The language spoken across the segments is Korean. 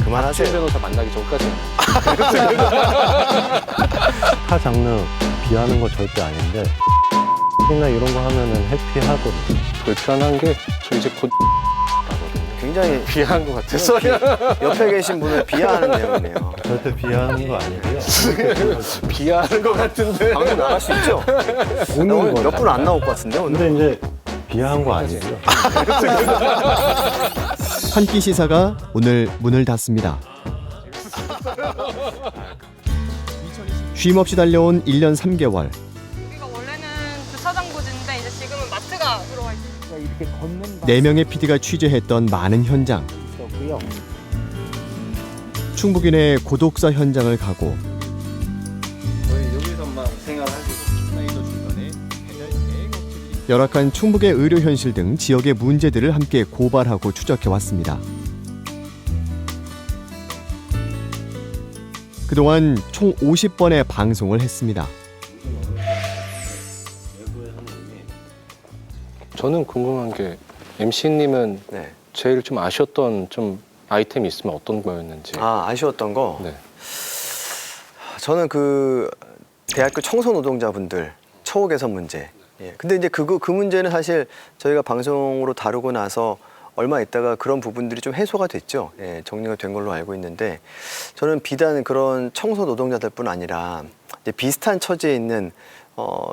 그만하세요. 변호사 만나기 전까지는. 타 장르 비하는 거 절대 아닌데 나 이런 거 하면은 해피하거든요. 불편한 게 저 이제 곧 굉장히 비하한 것 같아서. 옆에 계신 분을 비하하는 내용이네요. 절대 비하하는 거 아니고요. 비하하는 것 같은데. 방송 나갈 수 있죠? 오늘 몇 분 안 나올 것 같은데 오늘? 근데 이제 비하한 거 아니고요. 한 끼 시사가 오늘 문을 닫습니다. 쉼 없이 달려온 1년 3개월. 여기가 원래는 주차장 부지인데 이제 지금은 마트가 들어와 있어요. 4명의 PD가 취재했던 많은 현장. 충북인의 고독사 현장을 가고 열악한 충북의 의료 현실 등 지역의 문제들을 함께 고발하고 추적해 왔습니다. 그동안 총 50번의 방송을 했습니다. 저는 궁금한 게 MC님은 네. 제일 좀 아쉬웠던 좀 아이템이 있으면 어떤 거였는지. 아쉬웠던 거? 네. 저는 그 대학교 청소 노동자분들 처우 개선 문제. 예. 근데 이제 그 문제는 사실 저희가 방송으로 다루고 나서 얼마 있다가 그런 부분들이 좀 해소가 됐죠. 예, 정리가 된 걸로 알고 있는데 저는 비단 그런 청소 노동자들뿐 아니라 이제 비슷한 처지에 있는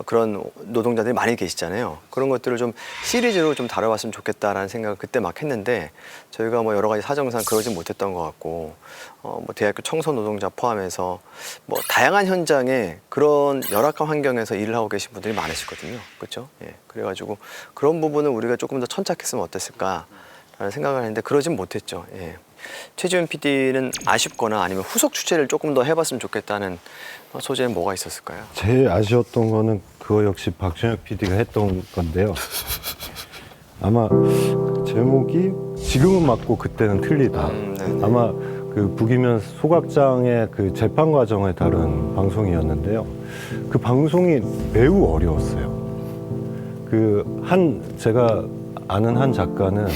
그런 노동자들이 많이 계시잖아요. 그런 것들을 좀 시리즈로 좀 다뤄봤으면 좋겠다라는 생각을 그때 막 했는데 저희가 뭐 여러 가지 사정상 그러진 못했던 것 같고 뭐 대학교 청소 노동자 포함해서 뭐 다양한 현장에 그런 열악한 환경에서 일을 하고 계신 분들이 많으시거든요. 그렇죠? 예. 그래가지고 그런 부분은 우리가 조금 더 천착했으면 어땠을까라는 생각을 했는데 그러진 못했죠. 예. 최지훈 PD는 아쉽거나 아니면 후속 취재를 조금 더 해봤으면 좋겠다는 소재는 뭐가 있었을까요? 제일 아쉬웠던 거는 그거 역시 박준혁 PD가 했던 건데요. 아마 제목이 지금은 맞고 그때는 틀리다. 아마 그 북이면 소각장의 그 재판 과정을 다룬 방송이었는데요. 그 방송이 매우 어려웠어요. 제가 아는 한 작가는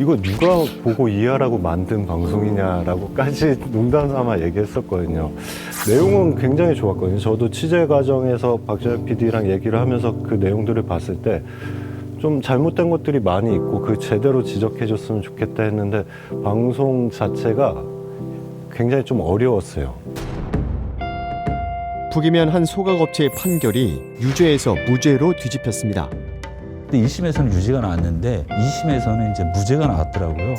이거 누가 보고 이해하라고 만든 방송이냐라고까지 농담 삼아 얘기했었거든요. 내용은 굉장히 좋았거든요. 저도 취재 과정에서 박준혁 PD랑 얘기를 하면서 그 내용들을 봤을 때 좀 잘못된 것들이 많이 있고 그 제대로 지적해 줬으면 좋겠다 했는데 방송 자체가 굉장히 좀 어려웠어요. 북이면 한 소각업체의 판결이 유죄에서 무죄로 뒤집혔습니다. 근데 1심에서는 유죄가 나왔는데 2심에서는 이제 무죄가 나왔더라고요.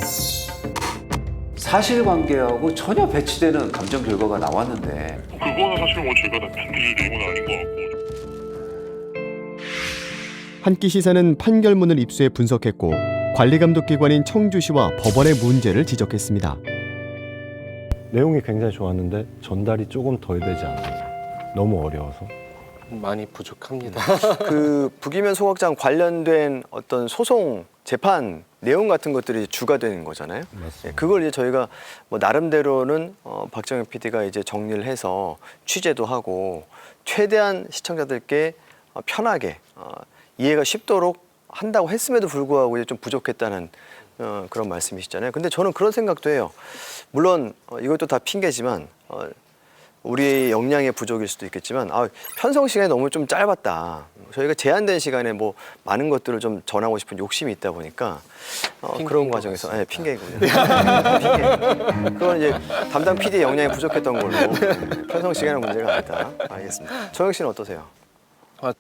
사실관계하고 전혀 배치되는 감정 결과가 나왔는데 그거는 사실 뭐 제가 다 건드릴 내용은 아닌 것 같고. 한 끼 시사는 판결문을 입수해 분석했고 관리감독기관인 청주시와 법원의 문제를 지적했습니다. 내용이 굉장히 좋았는데 전달이 조금 덜 되지 않아요. 너무 어려워서. 많이 부족합니다. 그 북이면 소각장 관련된 어떤 소송 재판 내용 같은 것들이 주가 되는 거잖아요. 맞습니다. 예, 그걸 이제 저희가 뭐 나름대로는 박정현 PD가 이제 정리를 해서 취재도 하고 최대한 시청자들께 편하게 이해가 쉽도록 한다고 했음에도 불구하고 이제 좀 부족했다는 그런 말씀이시잖아요. 근데 저는 그런 생각도 해요. 물론 이것도 다 핑계지만 우리의 역량의 부족일 수도 있겠지만 편성 시간이 너무 좀 짧았다. 저희가 제한된 시간에 뭐 많은 것들을 좀 전하고 싶은 욕심이 있다 보니까 그런 과정에서 핑계이군요. 핑계. 그건 이제 담당 PD의 역량이 부족했던 걸로 편성 시간의 문제가 아니다. 알겠습니다. 정혁 씨는 어떠세요?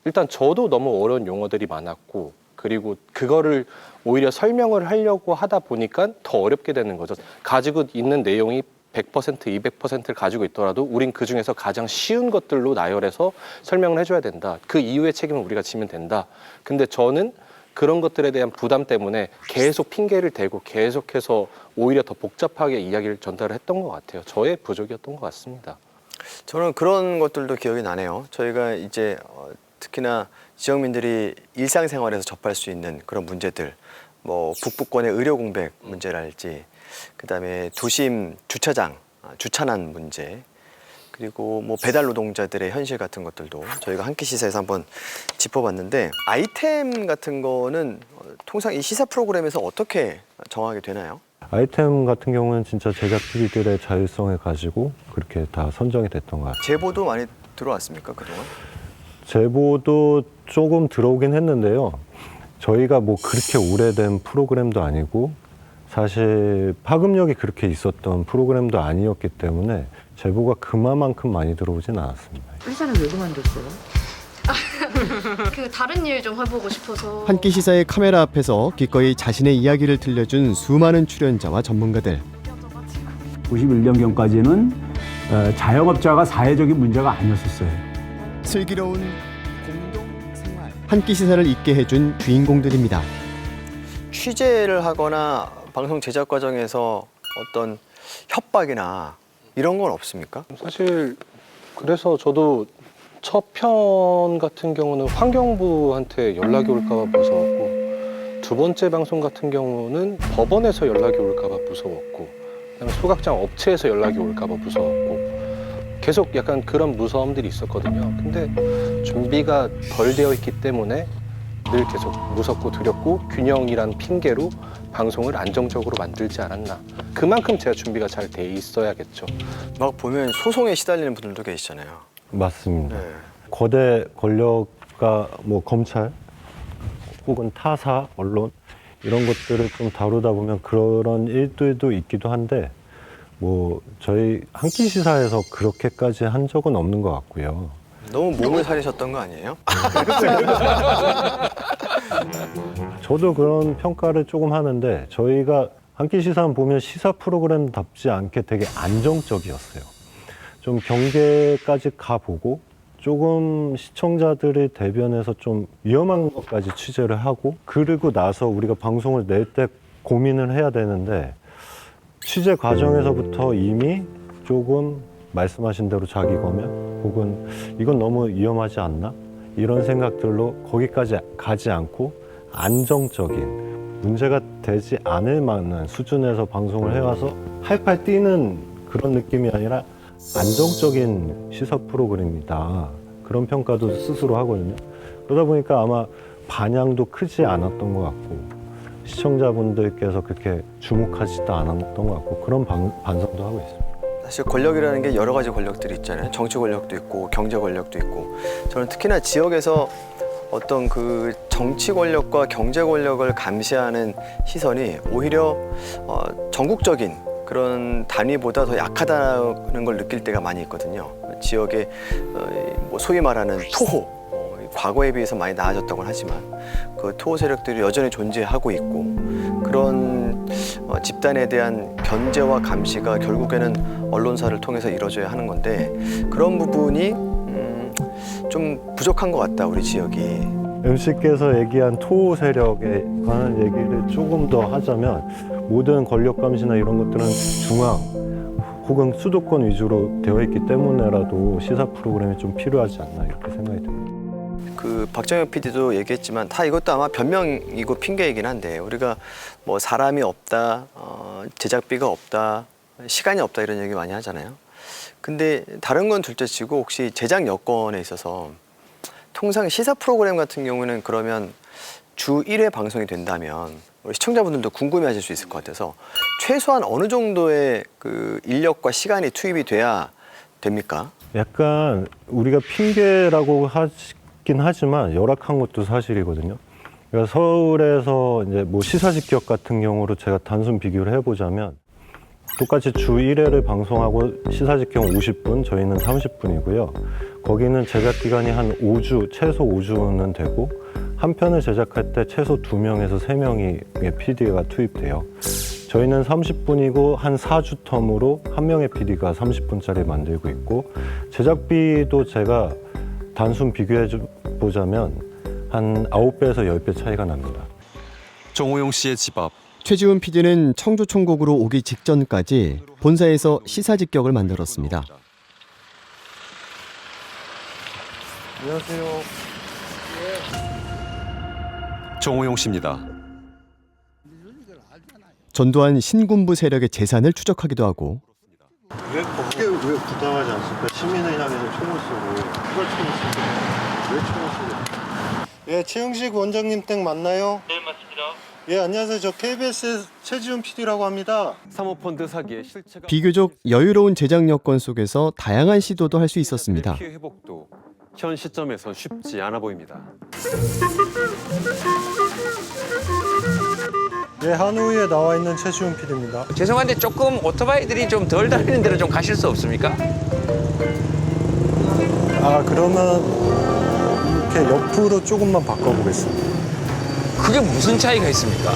일단 저도 너무 어려운 용어들이 많았고 그리고 그거를 오히려 설명을 하려고 하다 보니까 더 어렵게 되는 거죠. 가지고 있는 내용이 100%, 200%를 가지고 있더라도 우린 그중에서 가장 쉬운 것들로 나열해서 설명을 해줘야 된다. 그 이후의 책임은 우리가 지면 된다. 근데 저는 그런 것들에 대한 부담 때문에 계속 핑계를 대고 계속해서 오히려 더 복잡하게 이야기를 전달을 했던 것 같아요. 저의 부족이었던 것 같습니다. 저는 그런 것들도 기억이 나네요. 저희가 이제 특히나 지역민들이 일상생활에서 접할 수 있는 그런 문제들, 뭐 북부권의 의료 공백 문제랄지, 그다음에 도심 주차장, 주차난 문제, 그리고 뭐 배달 노동자들의 현실 같은 것들도 저희가 한 끼 시사에서 한번 짚어봤는데 아이템 같은 거는 통상 이 시사 프로그램에서 어떻게 정하게 되나요? 아이템 같은 경우는 진짜 제작 PD들의 자율성을 가지고 그렇게 다 선정이 됐던 것 같아요. 제보도 많이 들어왔습니까 그동안? 제보도 조금 들어오긴 했는데요. 저희가 뭐 그렇게 오래된 프로그램도 아니고 사실 파급력이 그렇게 있었던 프로그램도 아니었기 때문에 제보가 그만큼 많이 들어오진 않았습니다. 회사는 왜 그만뒀어요? 그 다른 일 좀 해보고 싶어서. 한 끼 시사의 카메라 앞에서 기꺼이 자신의 이야기를 들려준 수많은 출연자와 전문가들. 91년경까지는 자영업자가 사회적인 문제가 아니었었어요. 슬기로운 공동 생활. 한 끼 시사를 잊게 해준 주인공들입니다. 취재를 하거나 방송 제작 과정에서 어떤 협박이나 이런 건 없습니까? 사실 그래서 저도 첫 편 같은 경우는 환경부한테 연락이 올까 봐 무서웠고, 두 번째 방송 같은 경우는 법원에서 연락이 올까 봐 무서웠고, 그다음에 소각장 업체에서 연락이 올까 봐 무서웠고, 계속 약간 그런 무서움들이 있었거든요. 근데 준비가 덜 되어 있기 때문에 늘 계속 무섭고 두렵고 균형이란 핑계로 방송을 안정적으로 만들지 않았나. 그만큼 제가 준비가 잘 돼 있어야겠죠. 막 보면 소송에 시달리는 분들도 계시잖아요. 맞습니다. 네. 거대 권력과 뭐 검찰 혹은 타사, 언론 이런 것들을 좀 다루다 보면 그런 일들도 있기도 한데 뭐 저희 한 끼 시사에서 그렇게까지 한 적은 없는 것 같고요. 너무 몸을 사리셨던 거 아니에요? 저도 그런 평가를 조금 하는데 저희가 한 끼 시사는 보면 시사 프로그램답지 않게 되게 안정적이었어요. 좀 경계까지 가보고 조금 시청자들의 대변에서 좀 위험한 것까지 취재를 하고 그리고 나서 우리가 방송을 낼 때 고민을 해야 되는데 취재 과정에서부터 이미 조금 말씀하신 대로 자기 검열 혹은 이건 너무 위험하지 않나? 이런 생각들로 거기까지 가지 않고 안정적인 문제가 되지 않을 만한 수준에서 방송을 해와서 팔팔 뛰는 그런 느낌이 아니라 안정적인 시사 프로그램이다. 그런 평가도 스스로 하거든요. 그러다 보니까 아마 반향도 크지 않았던 것 같고 시청자분들께서 그렇게 주목하지도 않았던 것 같고 그런 반성도 하고 있습니다. 사실 권력이라는 게 여러 가지 권력들이 있잖아요. 정치 권력도 있고 경제 권력도 있고. 저는 특히나 지역에서 어떤 그 정치 권력과 경제 권력을 감시하는 시선이 오히려 전국적인 그런 단위보다 더 약하다는 걸 느낄 때가 많이 있거든요. 지역의 뭐 소위 말하는 토호, 과거에 비해서 많이 나아졌다고는 하지만 그 토호 세력들이 여전히 존재하고 있고 그런 집단에 대한 견제와 감시가 결국에는 언론사를 통해서 이루어져야 하는 건데 그런 부분이 좀 부족한 것 같다, 우리 지역이. MC께서 얘기한 토호 세력에 관한 얘기를 조금 더 하자면 모든 권력 감시나 이런 것들은 중앙 혹은 수도권 위주로 되어 있기 때문에라도 시사 프로그램이 좀 필요하지 않나 이렇게 생각이 듭니다. 그 박정혁 PD도 얘기했지만 다 이것도 아마 변명이고 핑계이긴 한데 우리가 뭐 사람이 없다, 제작비가 없다, 시간이 없다 이런 얘기 많이 하잖아요. 근데 다른 건 둘째치고 혹시 제작 여건에 있어서 통상 시사 프로그램 같은 경우는 그러면 주 1회 방송이 된다면 우리 시청자분들도 궁금해하실 수 있을 것 같아서 최소한 어느 정도의 그 인력과 시간이 투입이 돼야 됩니까? 약간 우리가 핑계라고 하긴 하지만 열악한 것도 사실이거든요. 그러니까 서울에서 이제 뭐 시사직격 같은 경우로 제가 단순 비교를 해보자면 똑같이 주 1회를 방송하고 시사직경 50분, 저희는 30분이고요. 거기는 제작 기간이 한 5주, 최소 5주는 되고 한 편을 제작할 때 최소 2명에서 3명의 PD가 투입돼요. 저희는 30분이고 한 4주 텀으로 한 명의 PD가 30분짜리 만들고 있고 제작비도 제가 단순 비교해 보자면 한 9배에서 10배 차이가 납니다. 정호용 씨의 집 앞. 최지훈 PD는 청주 총국으로 오기 직전까지 본사에서 시사 직격을 만들었습니다. 안녕하세요. 정호용 씨입니다. 전두환 신군부 세력의 재산을 추적하기도 하고 왜 부당하지 않습니까? 시민을 향해서 총을 쏘고 누가 총을 쏘고 왜 총을 쏘고? 예, 최영식 원장님 댁 맞나요? 네, 맞습니다. 예, 안녕하세요. 저 KBS 최지훈 PD라고 합니다. 사모펀드 사기의 실체가 비교적 여유로운 제작 여건 속에서 다양한 시도도 할 수 있었습니다. 피해 회복도 현 시점에서 쉽지 않아 보입니다. 예, 한우에 나와 있는 최지훈 PD입니다. 죄송한데 조금 오토바이들이 좀 덜 다니는 데로 좀 가실 수 없습니까? 아, 그러면 이렇게 옆으로 조금만 바꿔보겠습니다. 그게 무슨 차이가 있습니까?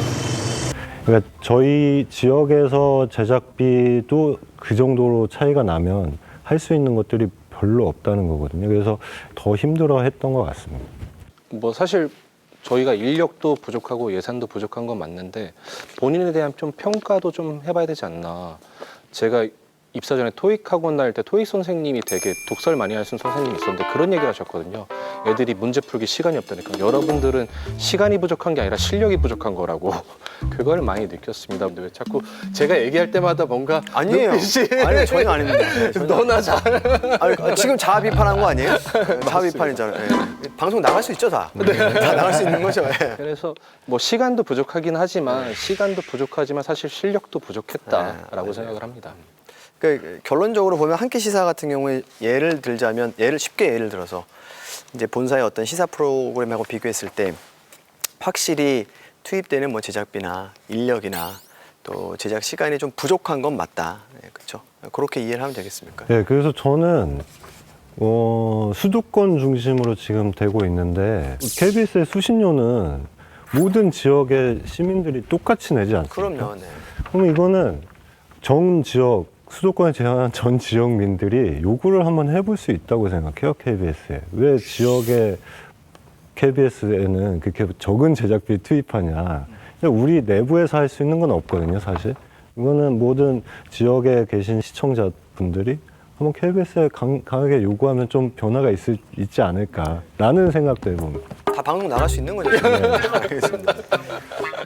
그러니까 저희 지역에서 제작비도 그 정도로 차이가 나면 할 수 있는 것들이 별로 없다는 거거든요. 그래서 더 힘들어했던 것 같습니다. 뭐 사실 저희가 인력도 부족하고 예산도 부족한 건 맞는데 본인에 대한 좀 평가도 좀 해봐야 되지 않나. 제가 입사 전에 토익 학원 다닐 때 토익 선생님이 되게 독설 많이 하시는 선생님이 있었는데 그런 얘기를 하셨거든요. 애들이 문제 풀기 시간이 없다니까. 여러분들은 시간이 부족한 게 아니라 실력이 부족한 거라고. 그걸 많이 느꼈습니다. 근데 왜 자꾸 제가 얘기할 때마다 뭔가 아니에요. 아니요, 전혀 아닙니다. 네, 전혀. 너나 잘. 아니, 지금 자아 비판한 거 아니에요? 자아 비판이잖아요. 예. 방송 나갈 수 있죠, 다. 다 나갈 수 있는 거죠. 예. 그래서 뭐 시간도 부족하긴 하지만 시간도 부족하지만 사실 실력도 부족했다라고 생각을 합니다. 그러니까 결론적으로 보면 한 끼 시사 같은 경우에 예를 들자면 쉽게 예를 들어서 이제 본사의 어떤 시사 프로그램하고 비교했을 때 확실히 투입되는 뭐 제작비나 인력이나 또 제작 시간이 좀 부족한 건 맞다. 네, 그렇죠. 그렇게 이해를 하면 되겠습니까? 네, 그래서 저는 수도권 중심으로 지금 되고 있는데 KBS의 수신료는 모든 지역의 시민들이 똑같이 내지 않습니까? 그럼요. 네. 그럼 이거는 전 지역 수도권에 제한한 전 지역민들이 요구를 한번 해볼 수 있다고 생각해요, KBS에. 왜 지역의 KBS에는 그렇게 적은 제작비 투입하냐. 우리 내부에서 할 수 있는 건 없거든요, 사실. 이거는 모든 지역에 계신 시청자분들이 한번 KBS에 강하게 요구하면 좀 변화가 있지 않을까라는 생각도 해봅니다. 다 방송 나갈 수 있는 거죠. 네. 알겠습니다.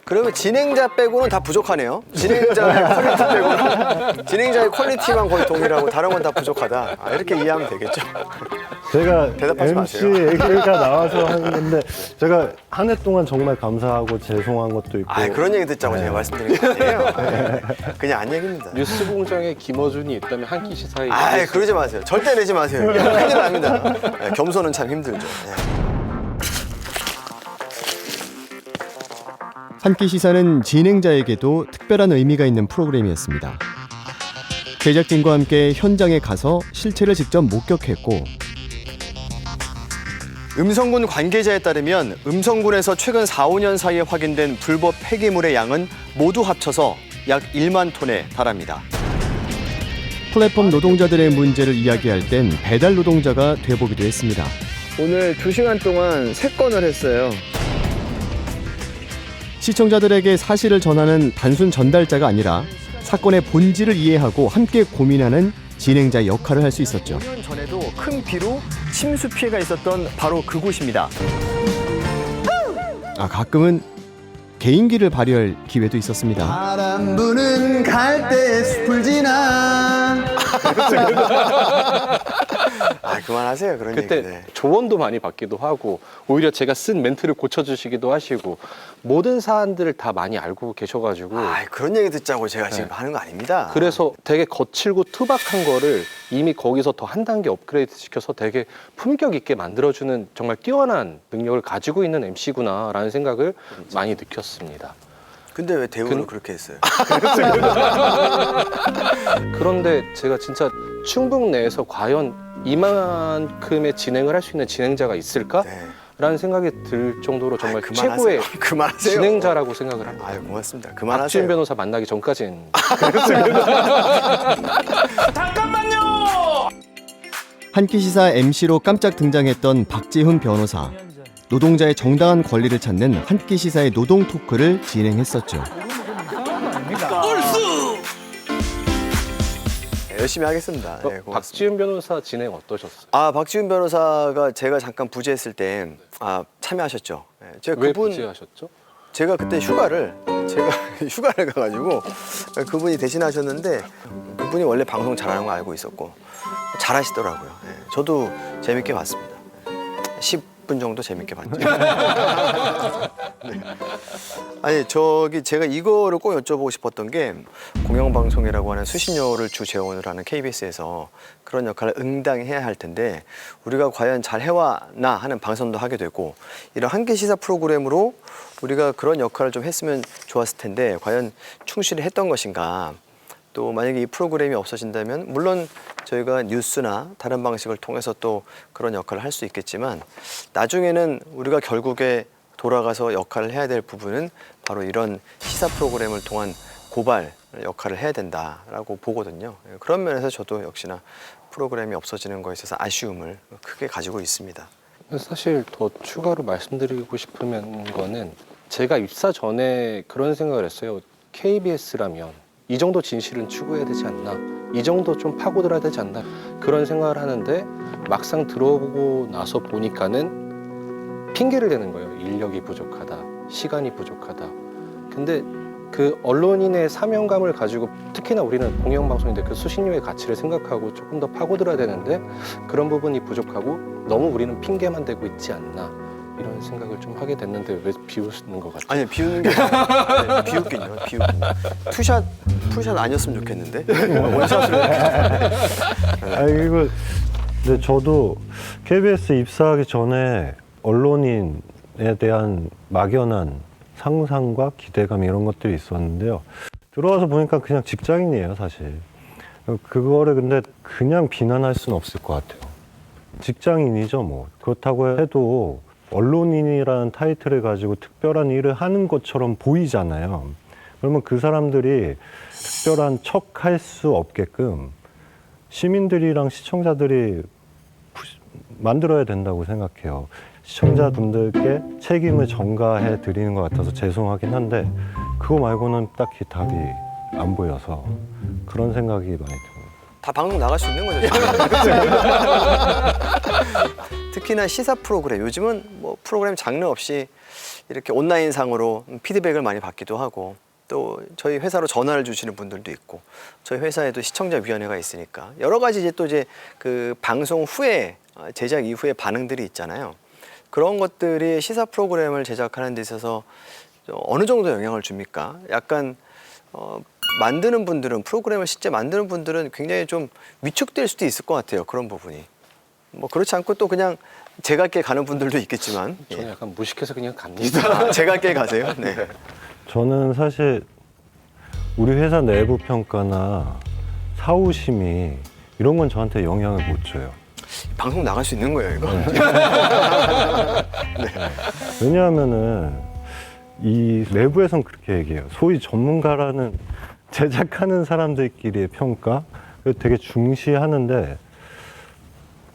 그러면 진행자 빼고는 다 부족하네요. 진행자의 퀄리티 빼고는 진행자의 퀄리티만 거의 동일하고 다른 건 다 부족하다. 이렇게 이해하면 되겠죠. 제가 대답하지 MC 마세요. 얘기가 나와서 하는 건데 제가 한 해 동안 정말 감사하고 죄송한 것도 있고. 그런 얘기 듣자고 제가 말씀드린 거 아니에요. 그냥 안 얘기입니다. 뉴스공장에 김어준이 있다면 한 끼 시사에. 그러지 마세요. 절대 내지 마세요. 큰일 납니다. 겸손은 참 힘들죠. 한 끼 시사는 진행자에게도 특별한 의미가 있는 프로그램이었습니다. 제작진과 함께 현장에 가서 실체를 직접 목격했고 음성군 관계자에 따르면 음성군에서 최근 4, 5년 사이에 확인된 불법 폐기물의 양은 모두 합쳐서 약 1만 톤에 달합니다. 플랫폼 노동자들의 문제를 이야기할 땐 배달 노동자가 돼보기도 했습니다. 오늘 2시간 동안 3건을 했어요. 시청자들에게 사실을 전하는 단순 전달자가 아니라 사건의 본질을 이해하고 함께 고민하는 진행자의 역할을 할 수 있었죠. 5년 전에도 큰 비로 침수 피해가 있었던 바로 그곳입니다. 가끔은 개인기를 발휘할 기회도 있었습니다. 바람 부는 갈대 숲을 지나. 그만하세요. 그런 그때 얘기. 네. 조언도 많이 받기도 하고 오히려 제가 쓴 멘트를 고쳐주시기도 하시고 모든 사안들을 다 많이 알고 계셔가지고 그런 얘기 듣자고 제가 지금 하는 거 아닙니다. 그래서 되게 거칠고 투박한 거를 이미 거기서 더 한 단계 업그레이드 시켜서 되게 품격 있게 만들어주는 정말 뛰어난 능력을 가지고 있는 MC구나라는 생각을 많이 느꼈습니다. 근데 왜 대우를 그렇게 했어요? 그런데 제가 진짜 충북 내에서 과연 이만큼의 진행을 할 수 있는 진행자가 있을까? 라는 생각이 들 정도로 정말 최고의 그만하세요. 진행자라고 생각을 합니다. 고맙습니다. 그만하세요. 박지훈 변호사 만나기 전까지는. 한 끼 시사 MC로 깜짝 등장했던 박지훈 변호사. 노동자의 정당한 권리를 찾는 한 끼 시사의 노동 토크를 진행했었죠. 열심히 하겠습니다. 박지훈 변호사 진행 어떠셨어요? 박지훈 변호사가 제가 잠깐 부재했을 때 참여하셨죠. 제가 왜 부재하셨죠? 제가 그때 휴가를 가가지고 그분이 대신하셨는데 그분이 원래 방송 잘하는 거 알고 있었고 잘하시더라고요. 저도 재밌게 봤습니다. 10분 정도 재밌게 봤죠. 아니 제가 이거를 꼭 여쭤보고 싶었던 게 공영방송이라고 하는 수신료를 주 재원으로 하는 KBS에서 그런 역할을 응당히 해야 할 텐데 우리가 과연 잘 해왔나 하는 방송도 하게 되고 이런 한 끼 시사 프로그램으로 우리가 그런 역할을 좀 했으면 좋았을 텐데 과연 충실히 했던 것인가. 또 만약에 이 프로그램이 없어진다면 물론 저희가 뉴스나 다른 방식을 통해서 또 그런 역할을 할 수 있겠지만 나중에는 우리가 결국에 돌아가서 역할을 해야 될 부분은 바로 이런 시사 프로그램을 통한 고발 역할을 해야 된다라고 보거든요. 그런 면에서 저도 역시나 프로그램이 없어지는 거에 있어서 아쉬움을 크게 가지고 있습니다. 사실 더 추가로 말씀드리고 싶은 거는 제가 입사 전에 그런 생각을 했어요. KBS라면 이 정도 진실은 추구해야 되지 않나, 이 정도 좀 파고들어야 되지 않나 그런 생각을 하는데 막상 들어보고 나서 보니까는 핑계를 대는 거예요. 인력이 부족하다, 시간이 부족하다. 근데 그 언론인의 사명감을 가지고 특히나 우리는 공영방송인데 그 수신료의 가치를 생각하고 조금 더 파고들어야 되는데 그런 부분이 부족하고 너무 우리는 핑계만 대고 있지 않나 이런 생각을 좀 하게 됐는데 왜 비웃는 것 같아요? 아니 비웃는 게 아니라 비웃긴요. 투샷 풀샷 아니었으면 좋겠는데 원샷으로 아니 이거 근데 저도 KBS 입사하기 전에 언론인에 대한 막연한 상상과 기대감 이런 것들이 있었는데요. 들어와서 보니까 그냥 직장인이에요, 사실. 그거를 근데 그냥 비난할 수는 없을 것 같아요. 직장인이죠, 뭐. 그렇다고 해도 언론인이라는 타이틀을 가지고 특별한 일을 하는 것처럼 보이잖아요. 그러면 그 사람들이 특별한 척 할 수 없게끔 시민들이랑 시청자들이 만들어야 된다고 생각해요. 시청자분들께 책임을 전가해 드리는 것 같아서 죄송하긴 한데 그거 말고는 딱히 답이 안 보여서 그런 생각이 많이 듭니다. 다 방송 나갈 수 있는 거죠. 특히나 시사 프로그램 요즘은 뭐 프로그램 장르 없이 이렇게 온라인상으로 피드백을 많이 받기도 하고 또 저희 회사로 전화를 주시는 분들도 있고 저희 회사에도 시청자위원회가 있으니까 여러 가지 이제 또 이제 그 방송 후에 제작 이후에 반응들이 있잖아요. 그런 것들이 시사 프로그램을 제작하는 데 있어서 어느 정도 영향을 줍니까? 약간 만드는 분들은 프로그램을 실제 만드는 분들은 굉장히 좀 위축될 수도 있을 것 같아요. 그런 부분이. 뭐 그렇지 않고 또 그냥 제갈게 가는 분들도 있겠지만 저는 약간 무식해서 그냥 갑니다. 아, 제갈게 가세요? 네. 저는 사실 우리 회사 내부 평가나 사후심의 이런 건 저한테 영향을 못 줘요. 방송 나갈 수 있는 거예요, 이거. 네. 왜냐하면은 이 내부에선 그렇게 얘기해요. 소위 전문가라는 제작하는 사람들끼리의 평가 되게 중시하는데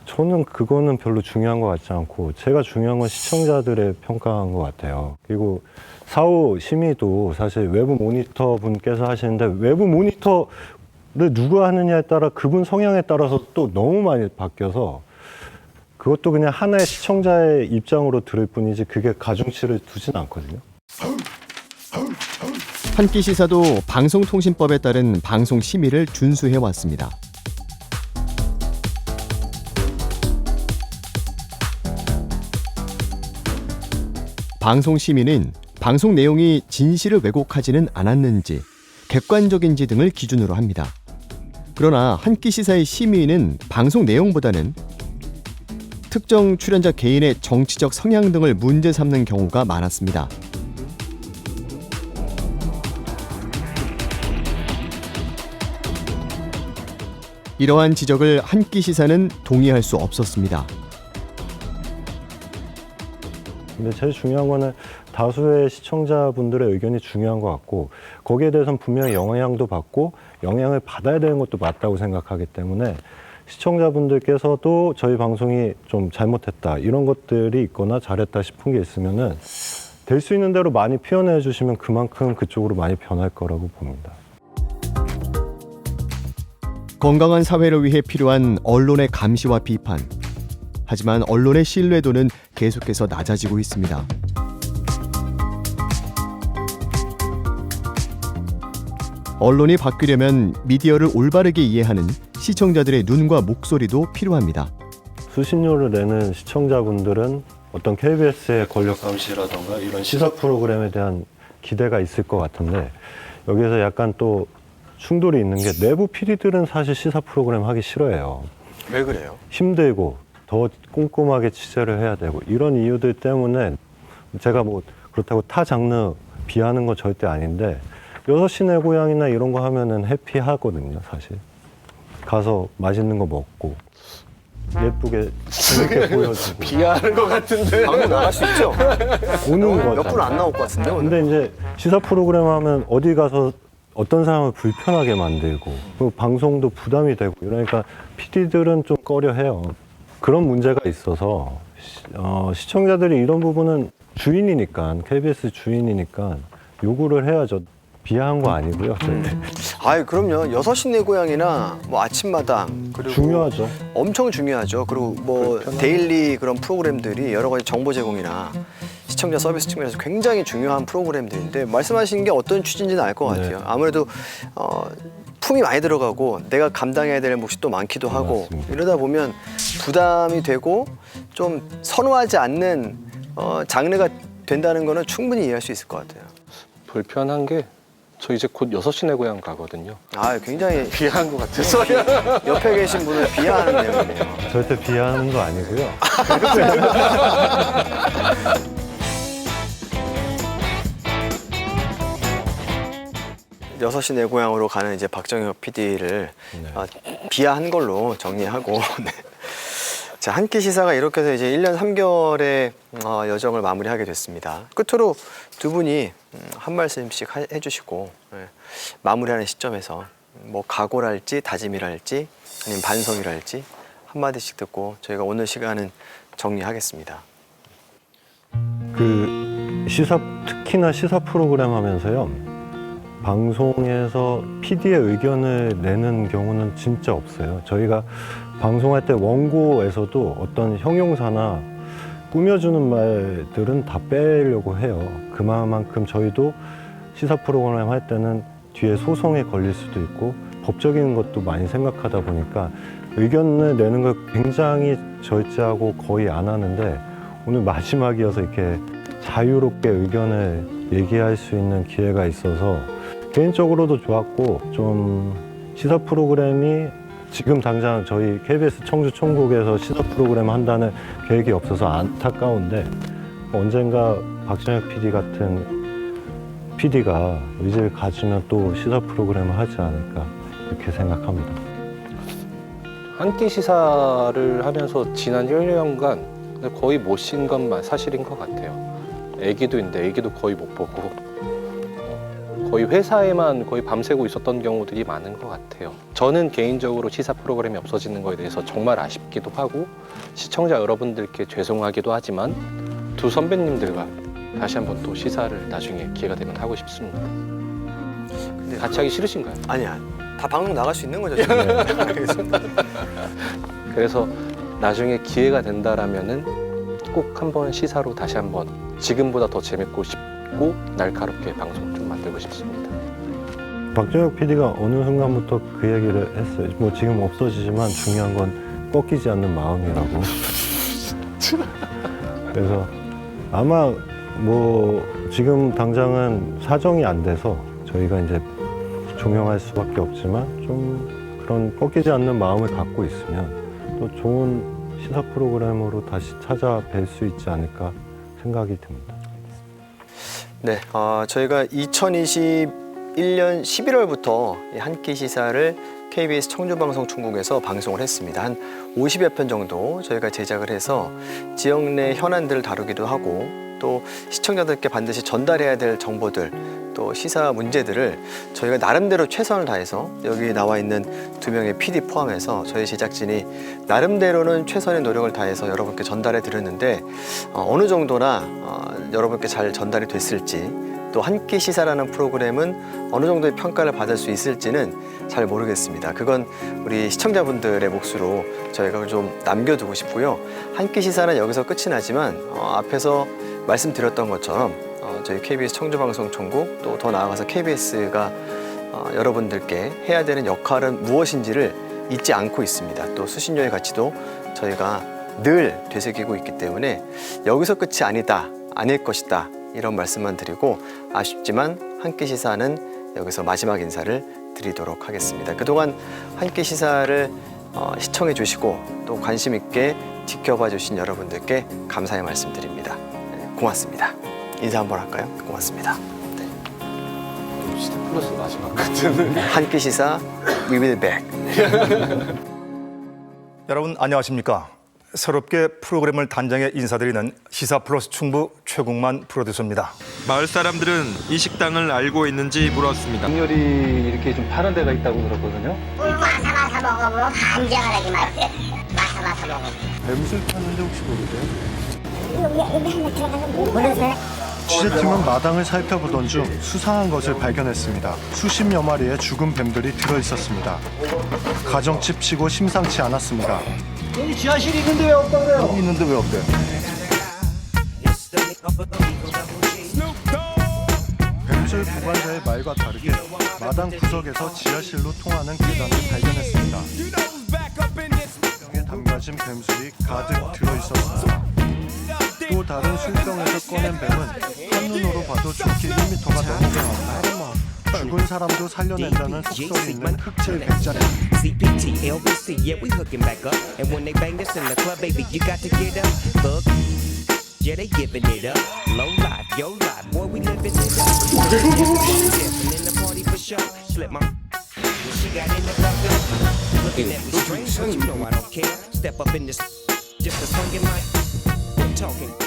저는 그거는 별로 중요한 것 같지 않고 제가 중요한 건 시청자들의 평가인 것 같아요. 그리고 사후 심의도 사실 외부 모니터 분께서 하시는데 외부 모니터를 누가 하느냐에 따라 그분 성향에 따라서 또 너무 많이 바뀌어서 그것도 그냥 하나의 시청자의 입장으로 들을 뿐이지 그게 가중치를 두진 않거든요. 한 끼 시사도 방송통신법에 따른 방송 심의를 준수해 왔습니다. 방송 심의는 방송 내용이 진실을 왜곡하지는 않았는지, 객관적인지 등을 기준으로 합니다. 그러나 한 끼 시사의 심의는 방송 내용보다는 특정 출연자 개인의 정치적 성향 등을 문제 삼는 경우가 많았습니다. 이러한 지적을 한 끼 시사는 동의할 수 없었습니다. 근데 제일 중요한 거는 다수의 시청자분들의 의견이 중요한 것 같고 거기에 대해서는 분명히 영향도 받고 영향을 받아야 되는 것도 맞다고 생각하기 때문에 시청자분들께서도 저희 방송이 좀 잘못했다 이런 것들이 있거나 잘했다 싶은 게 있으면은 될 수 있는 대로 많이 표현해 주시면 그만큼 그쪽으로 많이 변할 거라고 봅니다. 건강한 사회를 위해 필요한 언론의 감시와 비판. 하지만 언론의 신뢰도는 계속해서 낮아지고 있습니다. 언론이 바뀌려면 미디어를 올바르게 이해하는 시청자들의 눈과 목소리도 필요합니다. 수신료를 내는 시청자분들은 어떤 KBS의 권력 감시라던가 이런 시사 프로그램에 대한 기대가 있을 것 같은데 여기에서 약간 또 충돌이 있는 게 내부 PD들은 사실 시사 프로그램 하기 싫어해요. 왜 그래요? 힘들고 더 꼼꼼하게 취재를 해야 되고 이런 이유들 때문에 제가 뭐 그렇다고 타 장르 비하는 건 절대 아닌데 6시 내 고향이나 이런 거 하면은 해피하거든요, 사실. 가서 맛있는 거 먹고 예쁘게 재밌게 보여주고 비하하는 것 같은데. 방송 나갈 수 있죠? 오는 몇 거죠. 분 안 나올 것 같은데 오늘. 근데 이제 시사 프로그램 하면 어디 가서 어떤 사람을 불편하게 만들고 그리고 방송도 부담이 되고 이러니까 PD들은 좀 꺼려해요. 그런 문제가 있어서 시청자들이 이런 부분은 주인이니까 KBS 주인이니까 요구를 해야죠. 비하한 거 아니고요. 절대. 아이 그럼요. 6시 내 고향이나 뭐 아침마당 그리고 중요하죠. 엄청 중요하죠. 그리고 뭐 데일리 그런 프로그램들이 여러 가지 정보 제공이나 시청자 서비스 측면에서 굉장히 중요한 프로그램들인데 말씀하신 게 어떤 취지인지는 알 것 같아요. 네. 아무래도 품이 많이 들어가고 내가 감당해야 될 몫이 또 많기도 하고 맞습니다. 이러다 보면 부담이 되고 좀 선호하지 않는 장르가 된다는 거는 충분히 이해할 수 있을 것 같아요. 불편한 게 저 이제 곧 6시 내 고향 가거든요. 아 굉장히 비하한 것 같아서. 옆에 계신 분을 비하하는 내용이네요. 절대 비하하는 거 아니고요. 6시 내 고향으로 가는 이제 박정혁 PD를 비하한 걸로 정리하고 네. 자, 한 끼 시사가 이렇게 해서 이제 1년 3개월의 여정을 마무리하게 됐습니다. 끝으로 두 분이 한 말씀씩 해주시고 마무리하는 시점에서 뭐 각오랄지 다짐이랄지 아니면 반성이랄지 한마디씩 듣고 저희가 오늘 시간은 정리하겠습니다. 그 특히나 시사 프로그램 하면서요. 방송에서 PD의 의견을 내는 경우는 진짜 없어요. 저희가 방송할 때 원고에서도 어떤 형용사나 꾸며주는 말들은 다 빼려고 해요. 그만큼 저희도 시사 프로그램 할 때는 뒤에 소송에 걸릴 수도 있고 법적인 것도 많이 생각하다 보니까 의견을 내는 걸 굉장히 절제하고 거의 안 하는데 오늘 마지막이어서 이렇게 자유롭게 의견을 얘기할 수 있는 기회가 있어서 개인적으로도 좋았고 좀 시사 프로그램이 지금 당장 저희 KBS 청주 총국에서 시사 프로그램 한다는 계획이 없어서 안타까운데 언젠가 박정혁 PD 같은 PD가 의지를 가지면 또 시사 프로그램을 하지 않을까 이렇게 생각합니다. 한 끼 시사를 하면서 지난 1년간 거의 못 쉰 것만 사실인 것 같아요. 애기도 있는데 애기도 거의 못 보고 거의 회사에만 거의 밤새고 있었던 경우들이 많은 것 같아요. 저는 개인적으로 시사 프로그램이 없어지는 거에 대해서 정말 아쉽기도 하고 시청자 여러분들께 죄송하기도 하지만 두 선배님들과 다시 한번 또 시사를 나중에 기회가 되면 하고 싶습니다. 근데 같이 하기 싫으신가요? 아니야. 다 방송 나갈 수 있는 거죠. 지금. 알겠습니다. 그래서 나중에 기회가 된다라면은 꼭 한번 시사로 다시 한번 지금보다 더 재밌고 싶고 날카롭게 방송 좀 만들고 싶습니다. 박정혁 PD가 어느 순간부터 그 얘기를 했어요. 뭐 지금 없어지지만 중요한 건 꺾이지 않는 마음이라고. 그래서 아마 뭐 지금 당장은 사정이 안 돼서 저희가 이제 종영할 수밖에 없지만 좀 그런 꺾이지 않는 마음을 갖고 있으면 또 좋은 시사 프로그램으로 다시 찾아뵐 수 있지 않을까 생각이 듭니다. 네, 저희가 2021년 11월부터 한 끼 시사를 KBS 청주방송총국에서 방송을 했습니다. 한 50여 편 정도 저희가 제작을 해서 지역 내 현안들을 다루기도 하고 또 시청자들께 반드시 전달해야 될 정보들 또 시사 문제들을 저희가 나름대로 최선을 다해서 여기 나와 있는 두 명의 PD 포함해서 저희 제작진이 나름대로는 최선의 노력을 다해서 여러분께 전달해 드렸는데 어느 정도나 여러분께 잘 전달이 됐을지 또 한 끼 시사라는 프로그램은 어느 정도의 평가를 받을 수 있을지는 잘 모르겠습니다. 그건 우리 시청자분들의 몫으로 저희가 좀 남겨두고 싶고요. 한 끼 시사는 여기서 끝이 나지만 앞에서 말씀드렸던 것처럼 저희 KBS 청주방송총국 또 더 나아가서 KBS가 여러분들께 해야 되는 역할은 무엇인지를 잊지 않고 있습니다. 또 수신료의 가치도 저희가 늘 되새기고 있기 때문에 여기서 끝이 아니다, 아닐 것이다 이런 말씀만 드리고 아쉽지만 한 끼 시사는 여기서 마지막 인사를 드리도록 하겠습니다. 그동안 한 끼 시사를 시청해 주시고 또 관심 있게 지켜봐 주신 여러분들께 감사의 말씀드립니다. 고맙습니다. 인사 한번 할까요? 고맙습니다. 시대 플러스 마지막 같은. 한 끼 시사 We will back. 여러분 안녕하십니까? 새롭게 프로그램을 단장해 인사드리는 시사 플러스 충북 최국만 프로듀서입니다. 마을 사람들은 이 식당을 알고 있는지 물었습니다. 강렬이 이렇게 좀 파는 데가 있다고 들었거든요. 마사 먹어보면 감자가 나게 맛있어요. 마사 먹어보면. 뱀술 파는데 혹시 모르세요? 여기 한번 들어가서 모르세요? 취재팀은 마당을 살펴보던 중 수상한 것을 발견했습니다. 수십여 마리의 죽은 뱀들이 들어있었습니다. 가정집 치고 심상치 않았습니다. 여기 지하실이 있는데 왜 없다고요? 여기 있는데 왜 없대요? 뱀술 보관자의 말과 다르게 마당 구석에서 지하실로 통하는 계단을 발견했습니다. 병에 담가진 뱀술이 가득 들어있었습니다. 또 다른 술병에서 꺼낸 뱀은 한눈으로 봐도 좋게 1m가 넘어갑니다. 죽은 사람도 살려낸다는 속설이 있는 흑질 백자리. CPT, LBC, yeah, we hooking back up. And when they bang this in the club, baby, you got to get up. Look, yeah, they giving it up. Low life, yo life, boy, we living it up. Dancing in the party for sure. Slip my she got in the club, looking at me strange, but you know I don't care. Step up in this, just a swinging mic. We're talking.